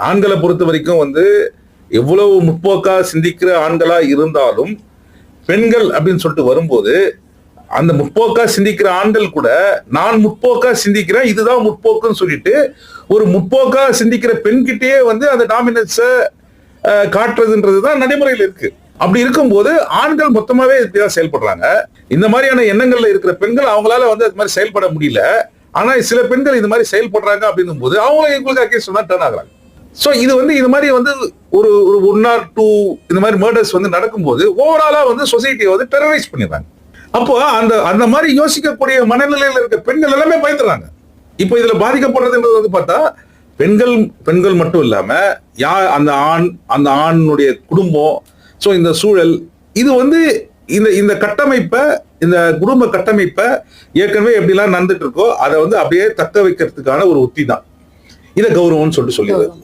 ஆண்களை பொறுத்த வரைக்கும் வந்து எவ்வளவு முற்போக்கா சிந்திக்கிற ஆண்களா இருந்தாலும் பெண்கள் அப்படின்னு சொல்லிட்டு வரும்போது அந்த முற்போக்கா சிந்திக்கிற ஆண்கள் கூட நான் முற்போக்கா சிந்திக்கிறேன், இதுதான் முற்போக்குன்னு சொல்லிட்டு ஒரு முற்போக்கா சிந்திக்கிற பெண்கிட்டயே வந்து அந்த டாமினன்ஸை காட்டுறதுன்றதுதான் நடைமுறையில் இருக்கு. அப்படி இருக்கும்போது ஆண்கள் மொத்தமாவே இப்படிதான் செயல்படுறாங்க. இந்த மாதிரியான எண்ணங்கள்ல இருக்கிற பெண்கள் அவங்களால வந்து அது மாதிரி செயல்பட முடியல. ஆனா சில பெண்கள் இந்த மாதிரி செயல்படுறாங்க அப்படின்னும் போது அவங்களும் இவங்களுக்கு அகேன்ஸ்ட் தான் டர்ன் ஆகுறாங்க. சோ இது வந்து இது மாதிரி வந்து ஒரு ஒரு 1 or 2 இந்த மாதிரி மர்டர்ஸ் வந்து நடக்கும்போது ஓவராலா வந்து சொசைட்டியை வந்து டெரரைஸ் பண்ணிடுறாங்க. அப்போ அந்த அந்த மாதிரி யோசிக்கக்கூடிய மனநிலையில இருக்க பெண்கள் எல்லாமே பயந்துறாங்க. இப்போ இதுல பாதிக்கப்படுறதுன்றது வந்து பார்த்தா பெண்கள் மட்டும் இல்லாம அந்த ஆணுடைய குடும்பம், சோ இந்த சூழல், இது வந்து இந்த கட்டமைப்பை, இந்த குடும்ப கட்டமைப்பை ஏற்கனவே எப்படிலாம் நடந்துட்டு இருக்கோ அதை வந்து அப்படியே தக்க வைக்கிறதுக்கான ஒரு உத்தி தான். இதை கௌரவம்னு சொல்லிட்டு சொல்லிடுறது.